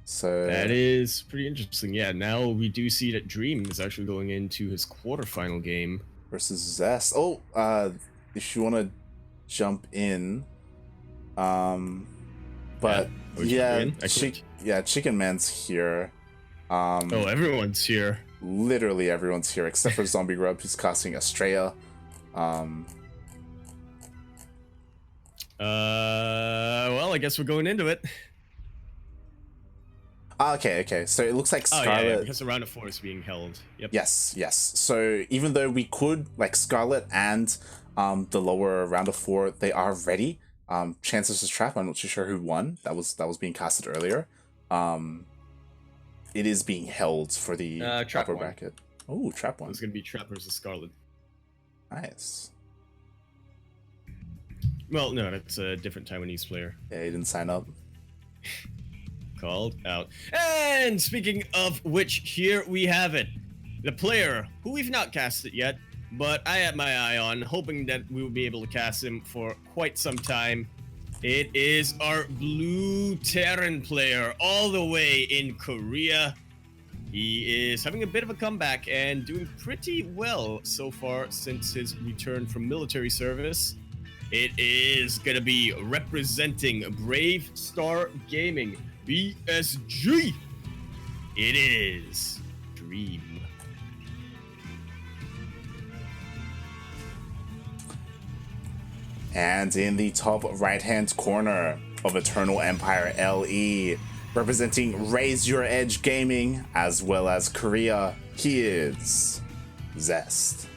So that is pretty interesting. Yeah, now we do see that Dream is actually going into his quarterfinal game versus Zest. Oh, if you want to jump in, but yeah, Chicken Man's here. Oh, everyone's here. Literally everyone's here except for Zombie Grub, who's casting Estrella. Well, I guess we're going into it. Okay. So it looks like Scarlet. Yeah, because the round of 4 is being held. Yep. Yes. So even though we could, like, Scarlet and the lower round of 4, they are ready. Chances to Trap. I'm not too sure who won. That was being casted earlier. It is being held for the upper bracket. Oh, Trap 1. It's gonna be Trap versus Scarlet. Nice. Well, no, that's a different Taiwanese player. Yeah, he didn't sign up. Called out. And speaking of which, here we have it. The player who we've not casted yet, but I have my eye on, hoping that we will be able to cast him for quite some time. It is our blue Terran player all the way in Korea. He is having a bit of a comeback and doing pretty well so far since his return from military service. It is gonna be representing Brave Star Gaming, BSG. It is Dream. And in the top right-hand corner of Eternal Empire LE, representing Raise Your Edge Gaming as well as Korea, he is Zest.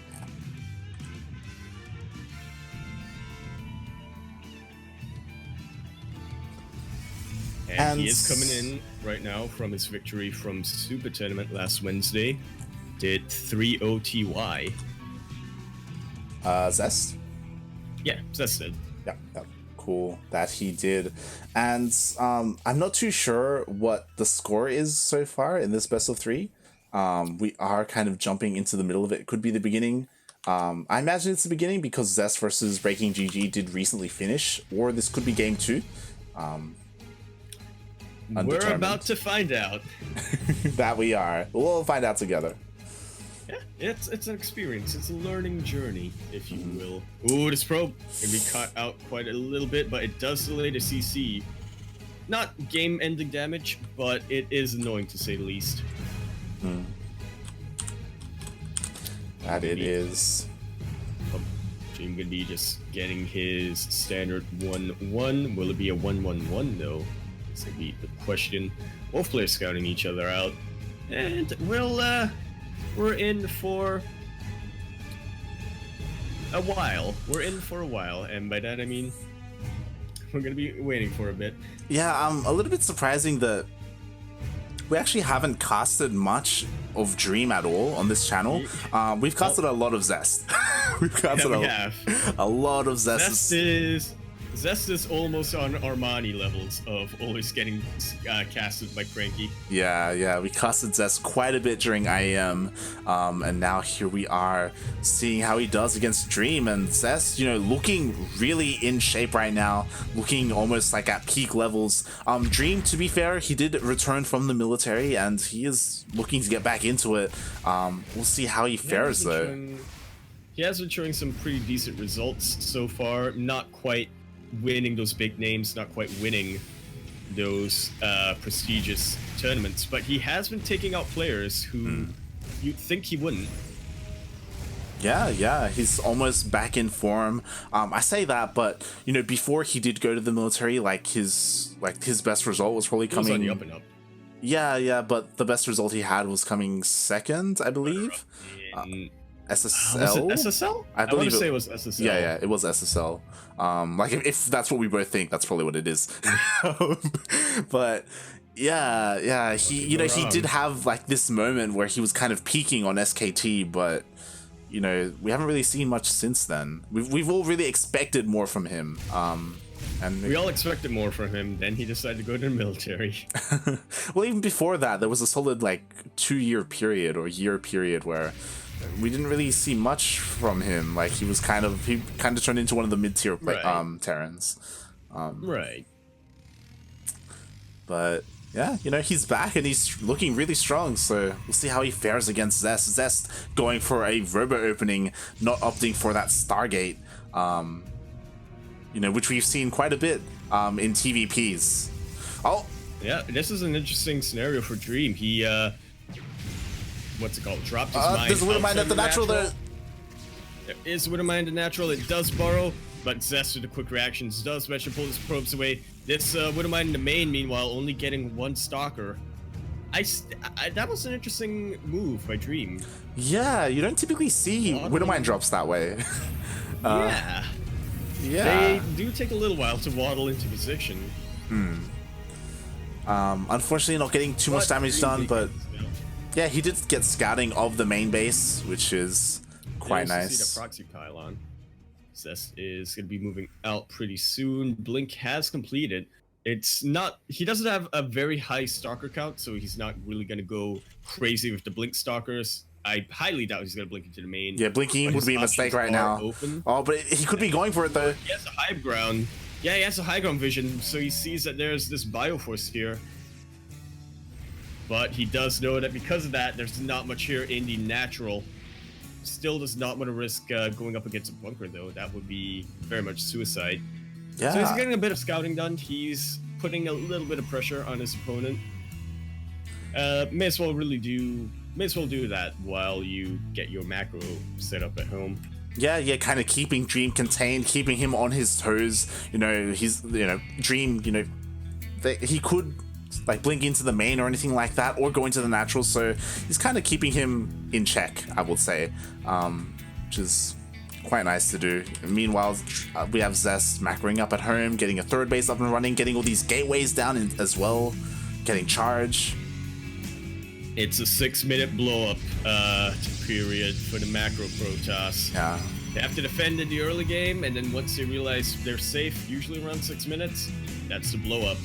And he is coming in right now from his victory from Super Tournament last Wednesday. Did 3-0 TY. Zest? Yeah, Zest did. Yeah, cool that he did. And I'm not too sure what the score is so far in this best of 3. We are kind of jumping into the middle of it. It could be the beginning. I imagine it's the beginning because Zest versus Breaking GG did recently finish, or this could be game 2. We're about to find out. That we are. We'll find out together. Yeah, it's an experience. It's a learning journey, if you will. Ooh, this probe can be cut out quite a little bit, but it does delay the CC. Not game-ending damage, but it is annoying to say the least. That it is. Dream gonna be just getting his standard 1-1. Will it be a 1-1-1 though? That's gonna be the question. Both players scouting each other out, and we're in for a while. And by that I mean we're gonna be waiting for a bit. Yeah, a little bit surprising that we actually haven't casted much of Dream at all on this channel. We've casted a lot of Zest. We've casted a lot of Zest. Zest is almost on Armani levels of always getting casted by CranKy. Yeah, we casted Zest quite a bit during IEM, and now here we are seeing how he does against Dream. And Zest, looking really in shape right now, looking almost like at peak levels. Dream, to be fair, he did return from the military, and he is looking to get back into it. We'll see how he fares, though. He has been showing some pretty decent results so far, not quite winning those big names, not quite winning those prestigious tournaments, but he has been taking out players who you'd think he wouldn't. Yeah, he's almost back in form. I say that, but before he did go to the military, his best result was probably coming. He was on the up and up. Yeah, but the best result he had was coming second, I believe. SSL? Was it SSL? I believe want to say it was SSL. Yeah, it was SSL. If that's what we both think, that's probably what it is. But yeah, he did have this moment where he was kind of peaking on SKT, but we haven't really seen much since then. We've all really expected more from him. And we all expected more from him. Then he decided to go to the military. Well, even before that, there was a solid 2-year period or year period where we didn't really see much from him. He kind of turned into one of the mid-tier Terrans. Right. But Yeah, you know, he's back and he's looking really strong, so we'll see how he fares against Zest. Zest going for a Robo opening, not opting for that Stargate, you know, which we've seen quite a bit in TVPs. Oh! Yeah, this is an interesting scenario for Dream. He, what's it called? Dropped his mine. There's a Widow Mine at the natural there. There is Widow Mine the natural. It does burrow, but Zest with the quick reactions does manage to pull his probes away. This Widow Mine in the main, meanwhile, only getting one Stalker. That was an interesting move by Dream. Yeah, you don't typically see Widow Mine drops that way. Yeah. They do take a little while to waddle into position. Unfortunately, not getting too much damage done, but yeah, he did get scouting of the main base, which is quite nice. See the proxy pylon. Zest is going to be moving out pretty soon. Blink has completed. It's not, he doesn't have a very high stalker count, so he's not really going to go crazy with the Blink stalkers. I highly doubt he's going to blink into the main. Yeah, blinking would be a mistake right now. Open. Oh, but he could be going for it though. He has a high ground. Yeah, he has a high ground vision, so he sees that there's this Bioforce here. But he does know that because of that, there's not much here in the natural. Still does not want to risk going up against a bunker, though. That would be very much suicide. Yeah. So he's getting a bit of scouting done. He's putting a little bit of pressure on his opponent. May as well do that while you get your macro set up at home. Yeah, kind of keeping Dream contained, keeping him on his toes. You know, Dream, you know, he could like blink into the main or anything like that, or go into the natural, so he's kind of keeping him in check, I would say, which is quite nice to do. Meanwhile, we have Zest macroing up at home, getting a third base up and running, getting all these gateways down as well, getting charge. It's a 6-minute blow-up period for the macro Protoss. Yeah. They have to defend in the early game, and then once they realize they're safe, usually around 6 minutes, that's the blow-up.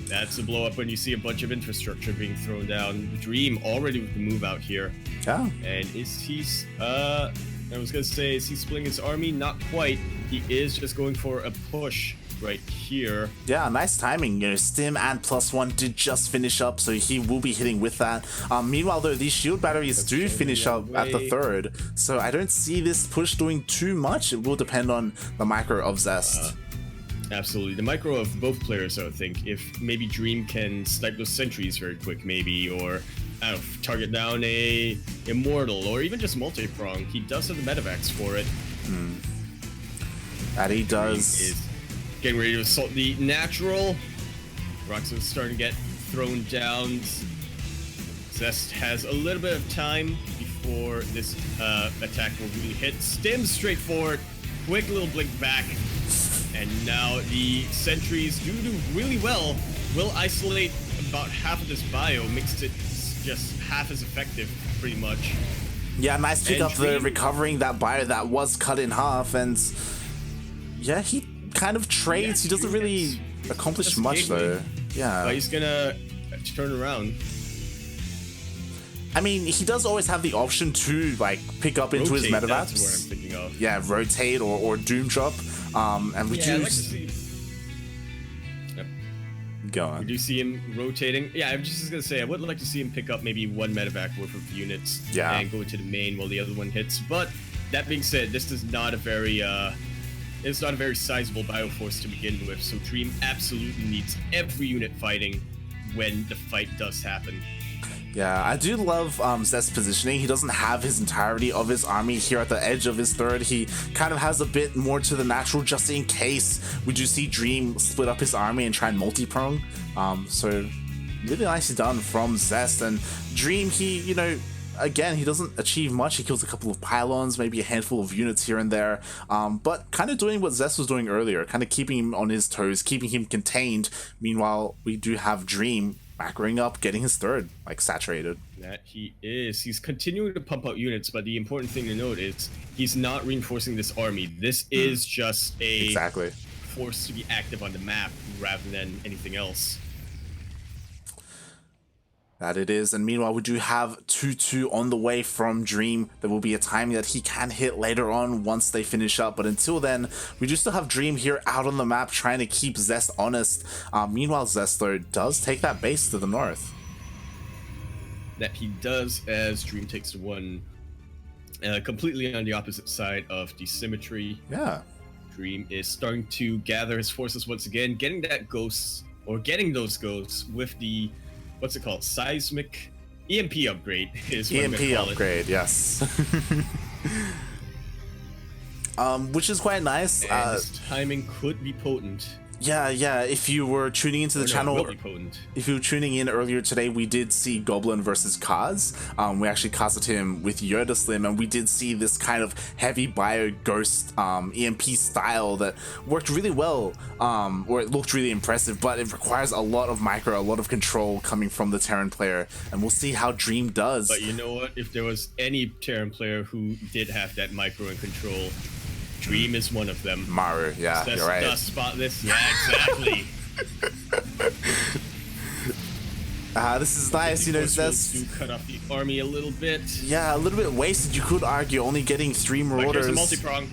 That's the blow-up when you see a bunch of infrastructure being thrown down. Dream already with the move out here. Yeah. And is he, I was gonna say, is he splitting his army? Not quite. He is just going for a push right here. Yeah, nice timing. You know, Stim and +1 did just finish up, so he will be hitting with that. Meanwhile, though, these shield batteries do finish up at the third, so I don't see this push doing too much. It will depend on the micro of Zest. Absolutely. The micro of both players, I would think. If maybe Dream can snipe those sentries very quick, maybe, or I don't know, target down a Immortal, or even just multi-prong. He does have the medevacs for it. That he does. Dream is getting ready to assault the natural. Roxanne's starting to get thrown down. Zest has a little bit of time before this attack will really hit. Stim straight forward. Quick little blink back. And now the sentries do really well. Will isolate about half of this bio, makes it just half as effective, pretty much. Yeah, nice pick up there, recovering that bio that was cut in half, and yeah, he kind of trades. He doesn't really accomplish much though. Yeah. But he's gonna turn around. I mean, he does always have the option to like pick up into his medevacs. That's what I'm thinking of. Yeah, rotate or doom drop. And we do. I'd like to see. Yep. Go on. We do see him rotating. Yeah, I'm just gonna say I would like to see him pick up maybe one medevac worth of units. Yeah. And go to the main while the other one hits. But that being said, this is not a very it's not a very sizable bioforce to begin with. So Dream absolutely needs every unit fighting when the fight does happen. Yeah, I do love Zest's positioning. He doesn't have his entirety of his army here at the edge of his third. He kind of has a bit more to the natural just in case we do see Dream split up his army and try and multi-prong. So really nicely done from Zest. And Dream, he, you know, again, he doesn't achieve much. He kills a couple of pylons, maybe a handful of units here and there, but kind of doing what Zest was doing earlier, kind of keeping him on his toes, keeping him contained. Meanwhile, we do have Dream macroing up, getting his third, like, saturated. That he is. He's continuing to pump out units, but the important thing to note is he's not reinforcing this army. This is just a force to be active on the map rather than anything else. That it is, and meanwhile we do have 2-2 on the way from Dream. There will be a timing that he can hit later on once they finish up, but until then, we do still have Dream here out on the map trying to keep Zest honest. Meanwhile, Zest, though, does take that base to the north. That he does, as Dream takes the one completely on the opposite side of the symmetry. Yeah. Dream is starting to gather his forces once again, getting that ghost, or getting those ghosts with the, what's it called? Seismic EMP upgrade is what EMP upgrade, yes. Which is quite nice. And this timing could be potent. Yeah. If you were tuning into the channel, if you were tuning in earlier today, we did see Goblin versus Kaz. We actually casted him with Yoda Slim, and we did see this kind of heavy bio ghost EMP style that worked really well, or it looked really impressive, but it requires a lot of micro, a lot of control coming from the Terran player, and we'll see how Dream does. But you know what? If there was any Terran player who did have that micro and control, Dream is one of them. Maru, yeah, you're right. Dust spotless, yeah, exactly. This is nice, you know, Zest. To cut off the army a little bit. Yeah, a little bit wasted, you could argue, only getting 3 Marauders. Here's a multi-prong.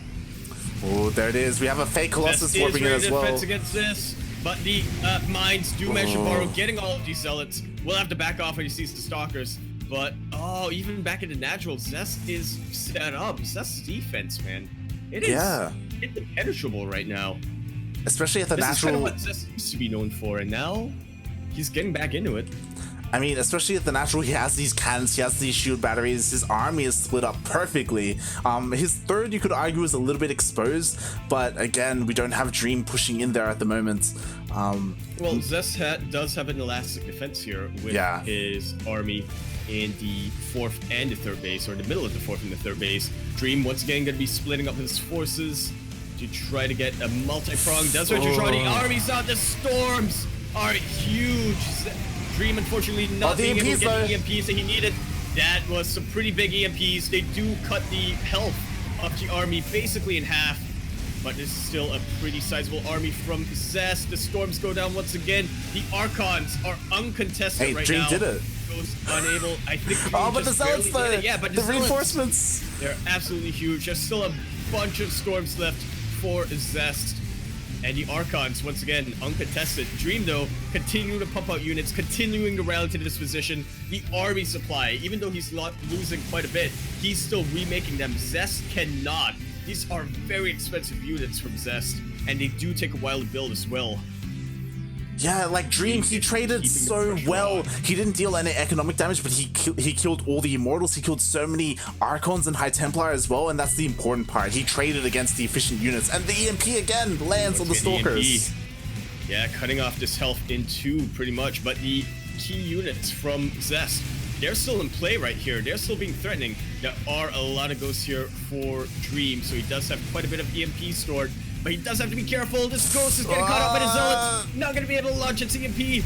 Oh, there it is. We have a fake Colossus warping in as well. Defense against this, but the mines do manage to borrow, getting all of these zealots. We'll have to back off when he sees the stalkers. But, even back into natural, Zest is set up. Zest's defense, man. It is impenetrable right now. Especially at the this natural. This is kind of what Zest used to be known for, and now he's getting back into it. I mean, especially at the natural, he has these cannons, he has these shield batteries, his army is split up perfectly. His third, you could argue, is a little bit exposed, but again, we don't have Dream pushing in there at the moment. Well, Zest does have an elastic defense here with his army in the 4th and the 3rd base, or in the middle of the 4th and the 3rd base. Dream, once again, going to be splitting up his forces to try to get a multi-pronged desert to draw the armies out. The storms are huge. Dream, unfortunately, not being able to get the EMPs that he needed. That was some pretty big EMPs. They do cut the health of the army basically in half, but this is still a pretty sizable army from Zest. The storms go down once again. The Archons are uncontested right now. Dream did it. Goes unable. I think. But the Zealots, the reinforcements. They're absolutely huge. There's still a bunch of storms left for Zest. And the Archons, once again, uncontested. Dream, though, continuing to pump out units, continuing to rally to this position. The army supply, even though he's losing quite a bit, he's still remaking them. Zest cannot. These are very expensive units from Zest, and they do take a while to build as well. Yeah, like Dream, he traded so well. He didn't deal any economic damage, but he killed all the Immortals. He killed so many Archons and High Templar as well, and that's the important part. He traded against the efficient units, and the EMP again lands on the Stalkers. Yeah, cutting off this health in 2 pretty much, but the key units from Zest, they're still in play right here. They're still being threatening. There are a lot of ghosts here for Dream, so he does have quite a bit of EMP stored. But he does have to be careful. This ghost is getting caught up by his zealots. Not going to be able to launch its EMP. There's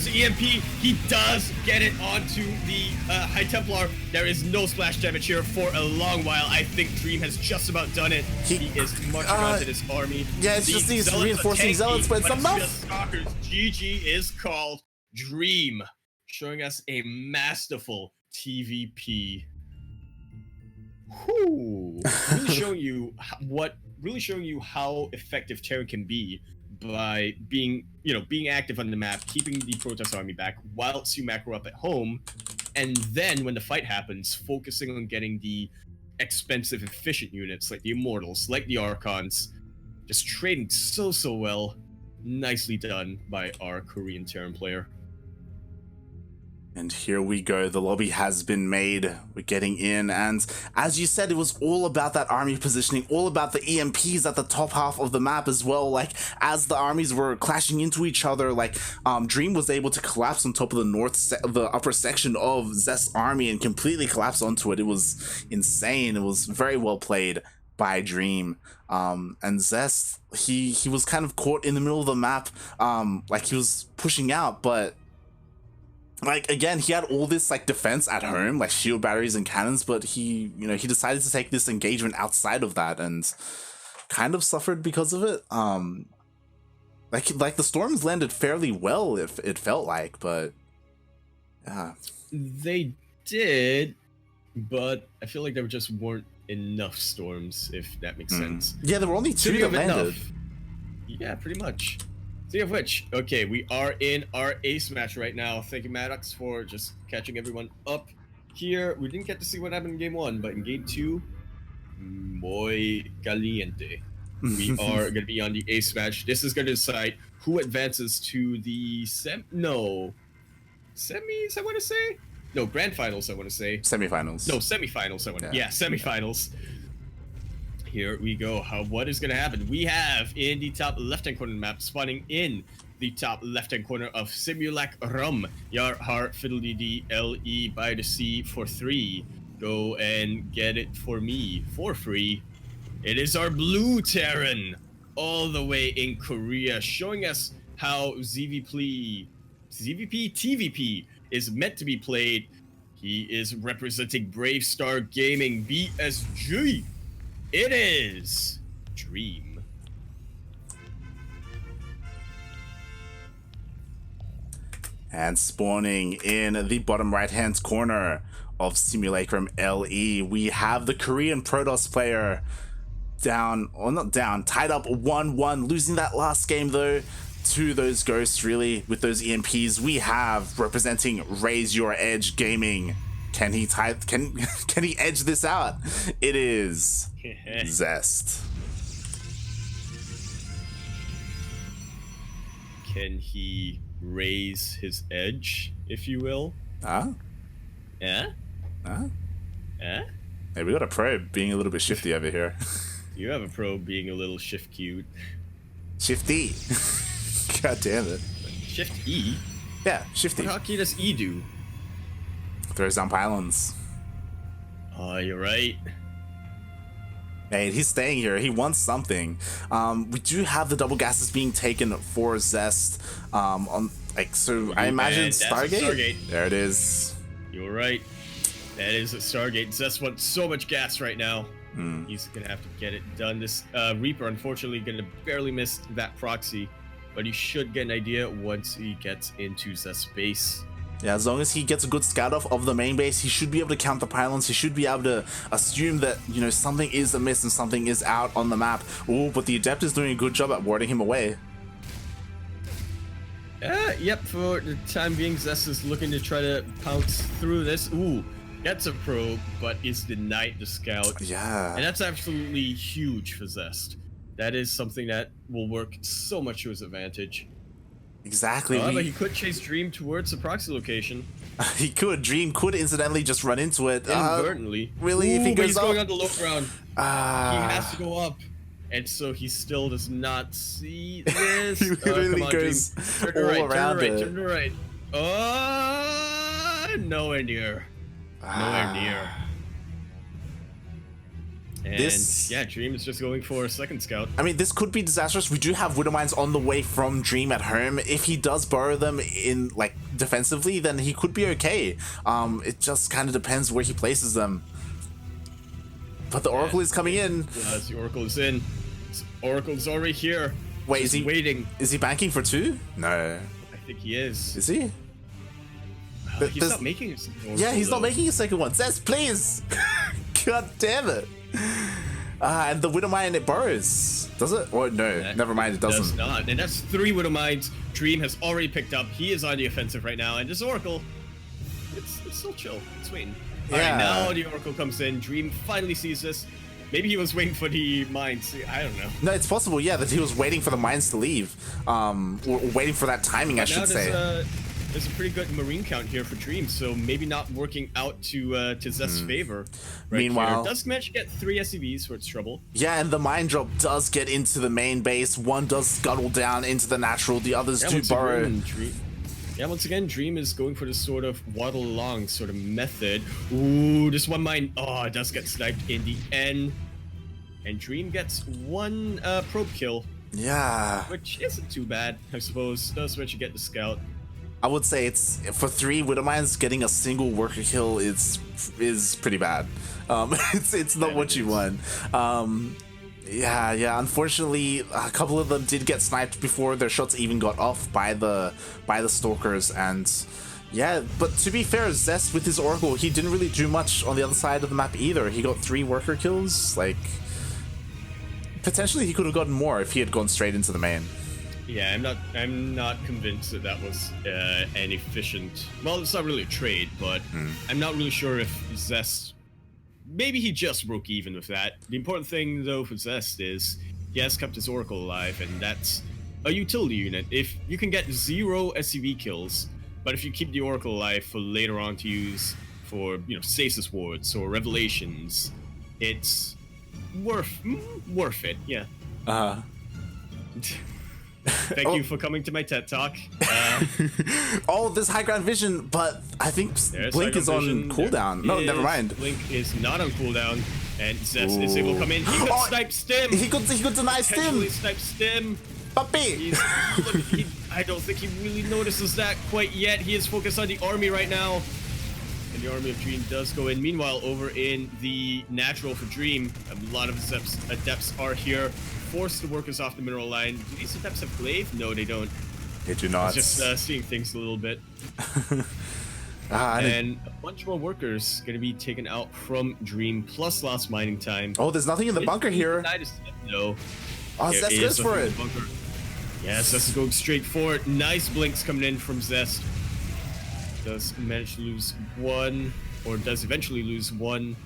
the EMP. He does get it onto the High Templar. There is no splash damage here for a long while. I think Dream has just about done it. He is marching onto this army. Yeah, it's just these reinforcing zealots, but it's enough. GG is called. Dream, showing us a masterful TVP. Whew. Really showing you how effective Terran can be by being active on the map, keeping the Protoss army back while Sumac were up at home, and then when the fight happens, focusing on getting the expensive, efficient units like the Immortals, like the Archons, just trading so well. Nicely done by our Korean Terran player. And here we go, the lobby has been made, we're getting in, and as you said, it was all about that army positioning, all about the EMPs at the top half of the map as well. Like, as the armies were clashing into each other, like, Dream was able to collapse on top of the upper section of Zest's army and completely collapse onto it. It was insane. It was very well played by Dream. And Zest, he was kind of caught in the middle of the map, like he was pushing out, but like, again, he had all this like defense at home, like shield batteries and cannons, but he decided to take this engagement outside of that and kind of suffered because of it. Like the storms landed fairly well, if it felt like, but Yeah. They did, but I feel like there just weren't enough storms, if that makes sense. Yeah, there were only 2 Speaking that of landed. enough, yeah, pretty much. Speaking of which, okay, we are in our ace match right now. Thank you, Maddox, for just catching everyone up here. We didn't get to see what happened in game 1, but in game 2, muy caliente. We are going to be on the ace match. This is going to decide who advances to the semis, I want to say? No, grand finals, I want to say. Semifinals. No, semifinals, I want to. Yeah, semifinals. Here we go. What is going to happen? We have in the top left-hand corner of the map, spawning in the top left-hand corner of Simulac Rum, Yar Har Fiddly D LE by the sea for 3. Go and get it for me for free. It is our blue Terran, all the way in Korea, showing us how ZVP TVP is meant to be played. He is representing Brave Star Gaming BSG. It is Dream. And spawning in the bottom right-hand corner of Simulacrum LE, we have the Korean Protoss player down, or not down, tied up 1-1, losing that last game though to those ghosts, really, with those EMPs. We have representing Raise Your Edge Gaming. Can he edge this out? It is Zest. Can he raise his edge, if you will? Huh? Yeah? Huh? Yeah? Hey, we got a probe being a little bit shifty over here. You have a pro being a little shift cute. Shifty. God damn it. Shift E? Yeah, shifty. What hotkey does E do? Throws down pylons. Oh, you're right. Hey, he's staying here. He wants something. We do have the double gases being taken for Zest. I imagine Stargate. There it is. You're right. That is a Stargate. Zest wants so much gas right now. He's gonna have to get it done. This Reaper, unfortunately, gonna barely miss that proxy, but he should get an idea once he gets into Zest's base. Yeah, as long as he gets a good scout off of the main base, he should be able to count the pylons. He should be able to assume that, you know, something is amiss and something is out on the map. Oh, but the Adept is doing a good job at warding him away. Yep, for the time being, Zest is looking to try to pounce through this. Ooh, gets a probe, but is denied the scout. Yeah. And that's absolutely huge for Zest. That is something that will work so much to his advantage. Exactly. But he could chase Dream towards the proxy location. He could. Dream could incidentally just run into it. Inadvertently. Really? Ooh, if he goes he's up? going on the low ground. He has to go up. And so he still does not see this. He literally goes Dream. Turn all around it. Turn to right. Oh, nowhere near. Nowhere near. And yeah, Dream is just going for a second scout. I mean, this could be disastrous. We do have Widow Mines on the way from Dream at home. If he does borrow them in, like, defensively, then he could be okay. It just kind of depends where he places them. But the Oracle is coming in. Yes, the Oracle is in. Oracle is already here. Wait, is he waiting? Is he banking for 2? No. I think he is. Is he? He's not making a second Oracle, yeah, he's not making a second one. Zest, please! God damn it. And the Widow Mine, it borrows. Does it? Or no, never mind, it doesn't. Does not. And that's 3 Widow Mines. Dream has already picked up. He is on the offensive right now. And this Oracle, it's still chill. It's waiting. Yeah. Alright, now the Oracle comes in. Dream finally sees this. Maybe he was waiting for the mines. I don't know. No, it's possible, yeah, that he was waiting for the mines to leave. Or waiting for that timing, I should say. There's a pretty good marine count here for Dream, so maybe not working out to Zest's favor. Right. Meanwhile, does manage to get 3 SCVs for its trouble. Yeah, and the mine drop does get into the main base. One does scuttle down into the natural. The others do burrow. Once again, Dream is going for this sort of waddle along sort of method. Ooh, this one mine. Oh, it does get sniped in the end. And Dream gets 1 probe kill. Yeah. Which isn't too bad, I suppose. Does manage to get the scout. I would say it's for 3 Widow Mines, getting a single worker kill is pretty bad. It's not what you want. Yeah. Unfortunately, a couple of them did get sniped before their shots even got off by the stalkers, and Yeah, but to be fair, Zest with his Oracle, he didn't really do much on the other side of the map either. He got 3 worker kills. Like, potentially he could have gotten more if he had gone straight into the main. Yeah, I'm not convinced that was an efficient. Well, it's not really a trade, but I'm not really sure if Zest. Maybe he just broke even with that. The important thing though for Zest is he has kept his Oracle alive, and that's a utility unit. If you can get 0 SCV kills, but if you keep the Oracle alive for later on to use for stasis wards or revelations, it's worth it. Yeah. Thank you for coming to my TED Talk. Oh, there's high ground vision, but I think Blink is on cooldown. No, never mind. Blink is not on cooldown, and Zest is able to come in. He could snipe Stim. He could deny Stim. Snipe Stim. Puppy. I don't think he really notices that quite yet. He is focused on the army right now. And the army of Dream does go in. Meanwhile, over in the natural for Dream, a lot of adepts are here. Force the workers off the mineral line. Do these adepts have glaive? No, they don't. They do not. It's just seeing things a little bit. And a bunch more workers going to be taken out from Dream, plus lost mining time. Oh, there's nothing in the bunker here. No. Oh, Zest goes for it. Yes, Zest is going straight for it. Nice blinks coming in from Zest. Does manage to lose 1, or does eventually lose 1.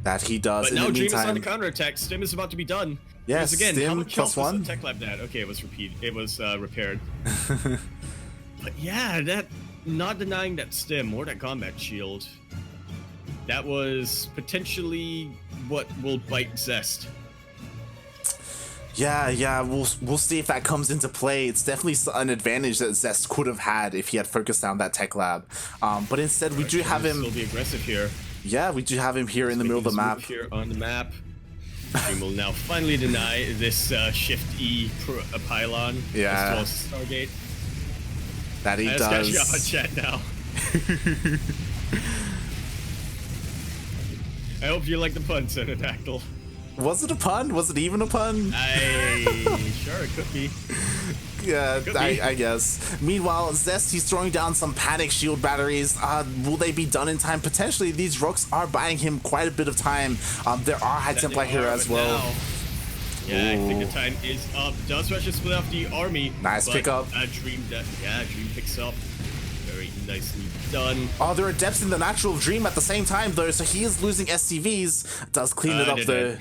That he does. But in now the Dream is meantime, on the counterattack. Stim is about to be done. Yes, again, Stim how much plus health 1. was the Tech Lab that? Okay, it was repaired. But yeah, that not denying that Stim or that combat shield. That was potentially what will bite Zest. Yeah, we'll see if that comes into play. It's definitely an advantage that Zest could have had if he had focused down that tech lab. But instead, we do have him. Still be aggressive here. Yeah, we do have him here in the middle of the map. Here on the map. Dream will now finally deny this Shift E pylon. Yeah. As well as Stargate. That he does. I just got you on chat now. I hope you like the pun, Pterodactyl. Was it a pun? Was it even a pun? Sure, it could be. Yeah, I guess. Meanwhile, Zest, he's throwing down some panic shield batteries. Will they be done in time? Potentially, these rocks are buying him quite a bit of time. There are high Templar here as well. Now, yeah, I think the time is up. Does rush to split off the army. Nice pickup. Dream picks up. Very nicely done. Oh, there are depths in the natural Dream at the same time, though, so he is losing SCVs. Does clean it up, though.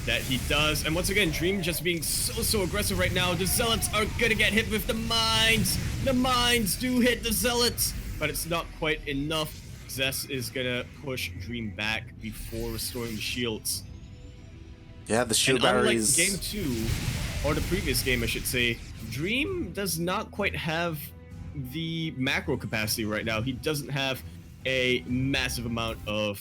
That he does. And once again, Dream just being so aggressive right now. The Zealots are gonna get hit with the mines. The mines do hit the Zealots, but it's not quite enough. Zest is gonna push Dream back before restoring the shields. Yeah, the shield and batteries. Unlike game 2, or the previous game, I should say, Dream does not quite have the macro capacity right now. He doesn't have a massive amount of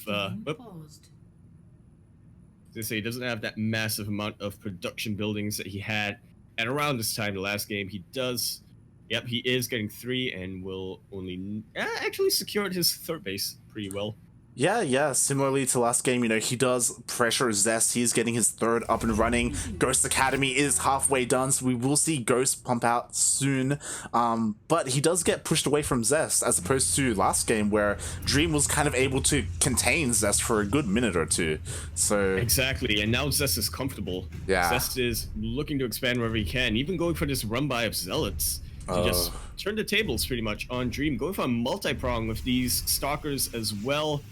he doesn't have that massive amount of production buildings that he had at around this time the last game. He does. Yep, he is getting 3 and will only actually secured his 3rd base pretty well. Yeah, similarly to last game, he does pressure Zest. He's getting his 3rd up and running. Ghost Academy is halfway done, so we will see Ghost pump out soon. But he does get pushed away from Zest, as opposed to last game, where Dream was kind of able to contain Zest for a good minute or two. So exactly, and now Zest is comfortable. Yeah. Zest is looking to expand wherever he can, even going for this run-by of Zealots. To just turn the tables pretty much on Dream, going for a multi-prong with these Stalkers as well.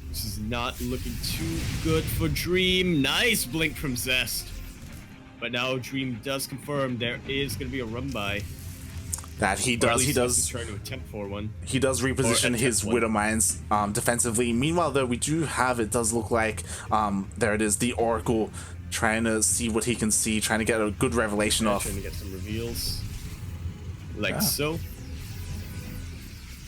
This is not looking too good for Dream. Nice blink from Zest. But now Dream does confirm there is going to be a run-by. That he does. He does trying to attempt for one. He does reposition his Widow Mines defensively. Meanwhile, though, we do have, it does look like, there it is, the Oracle trying to see what he can see, trying to get a good revelation off. Trying to get some reveals. Like so.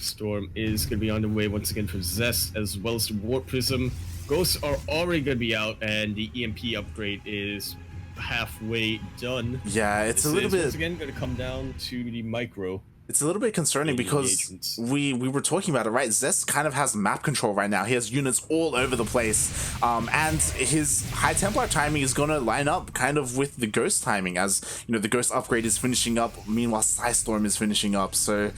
Storm is going to be on the way once again for Zest, as well as the Warp Prism. Ghosts are already going to be out, and the EMP upgrade is halfway done. Yeah, it's a little bit... once again going to come down to the micro. It's a little bit concerning because we were talking about it, right? Zest kind of has map control right now. He has units all over the place. And his High Templar timing is going to line up kind of with the Ghost timing, as, the Ghost upgrade is finishing up. Meanwhile, Storm is finishing up. So...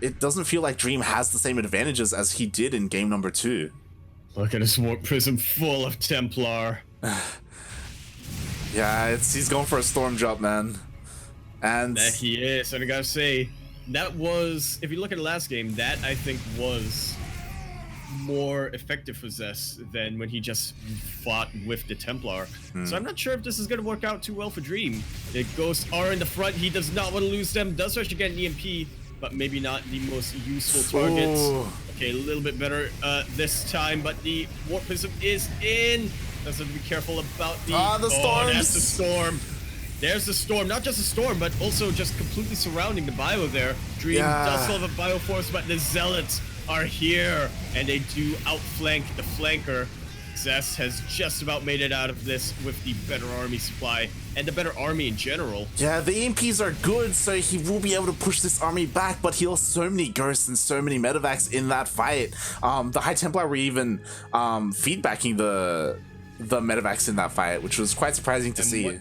it doesn't feel like Dream has the same advantages as he did in game number 2. Look at his warp prism full of Templar. Yeah, he's going for a storm drop, man. And that he is, and I gotta say, that was, if you look at the last game, that I think was more effective for Zest than when he just fought with the Templar. So I'm not sure if this is gonna work out too well for Dream. The Ghosts are in the front, he does not want to lose them, does rush again EMP, but maybe not the most useful targets. Ooh. Okay, a little bit better this time, but the Warp Prism is in. Does have to be careful about the... the storms! That's the storm. There's the storm, not just a storm, but also just completely surrounding the bio there. Dream does still have a bio force, but the Zealots are here, and they do outflank the flanker. Zest has just about made it out of this with the better army supply, and the better army in general. Yeah, the EMPs are good, so he will be able to push this army back, but he lost so many ghosts and so many medevacs in that fight. The High Templar were even feedbacking the medevacs in that fight, which was quite surprising to see.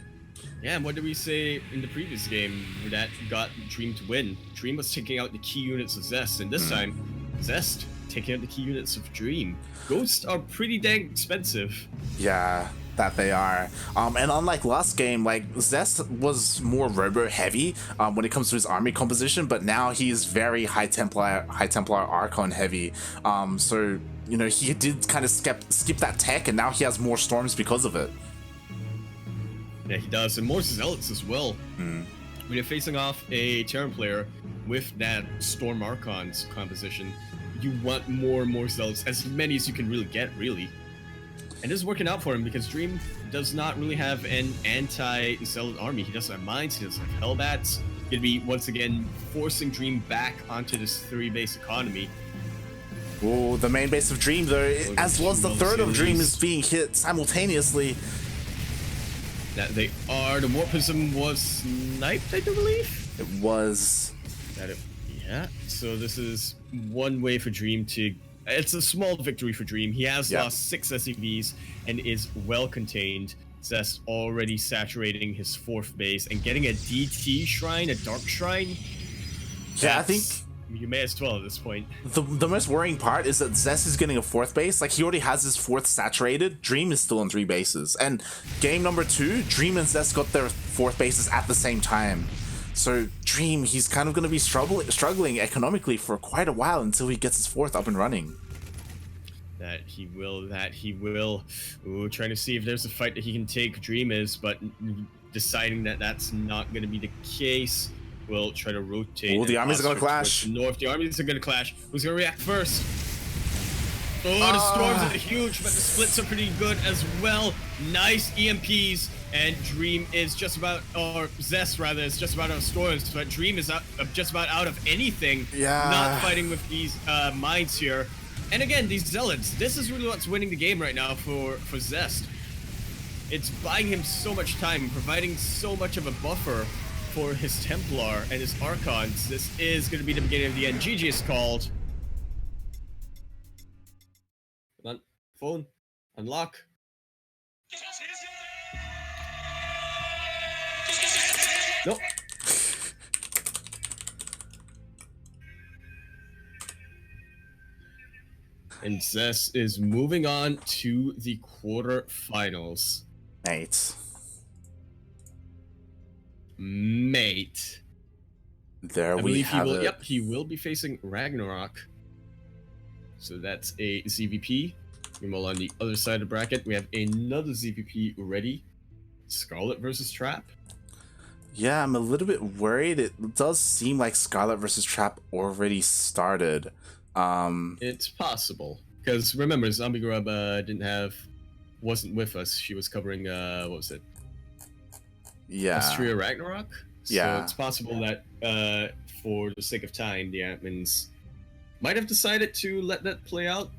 Yeah, and what did we say in the previous game that got Dream to win? Dream was taking out the key units of Zest, and this time, Zest taking out the key units of Dream. Ghosts are pretty dang expensive. Yeah, that they are. And unlike last game, like, Zest was more robo heavy when it comes to his army composition, but now he's very High Templar Archon heavy. So, you know, he did kind of skip that tech, and now he has more storms because of it. Yeah, he does, and more Zealots as well. When you're facing off a Terran player with that Storm Archon's composition, you want more and more Zealots, as many as you can really get, really. And this is working out for him, because Dream does not really have an anti-Zealot army. He doesn't have mines, he doesn't have Hellbats. Gonna be, once again, forcing Dream back onto this 3-base economy. Oh, the main base of Dream, though, as well as the third of Dream, is being hit simultaneously. That they are. The Warp Prism was sniped, I do believe. It was. Yeah. So this is one way for Dream to. It's a small victory for Dream. He has lost 6 SCVs and is well contained. Zest already saturating his 4th base and getting a DT shrine, a Dark Shrine. Yeah, I think you may as well at this point. The most worrying part is that Zest is getting a 4th base. Like, he already has his 4th saturated. Dream is still on 3 bases. And game number 2, Dream and Zest got their 4th bases at the same time. So Dream, he's kind of going to be struggling economically for quite a while until he gets his 4th up and running. That he will. Ooh, trying to see if there's a fight that he can take. Dream is, but deciding that that's not going to be the case. Will try to rotate. Oh, the armies are going to clash. North, the armies are going to clash. Who's going to react first? Oh, the storms are huge, but the splits are pretty good as well. Nice EMPs, and Dream is just about, or Zest rather, is just about out of storms, but Dream is just about out of anything. Yeah. Not fighting with these mines here. And again, these Zealots, this is really what's winning the game right now for Zest. It's buying him so much time, providing so much of a buffer for his Templar and his Archons. This is going to be the beginning of the end. GG is called. Come on, phone, unlock. Nope. And Zest is moving on to the quarterfinals. Mate. There we have it. Yep, he will be facing Ragnarok. So that's a ZVP. Meanwhile, on the other side of the bracket, we have another ZVP ready. Scarlet versus Trap. Yeah, I'm a little bit worried. It does seem like Scarlet versus Trap already started. It's possible. Because remember, Zombie Grub wasn't with us. She was covering, what was it? Yeah. Astria Ragnarok? Yeah. So it's possible that, for the sake of time, the admins might have decided to let that play out.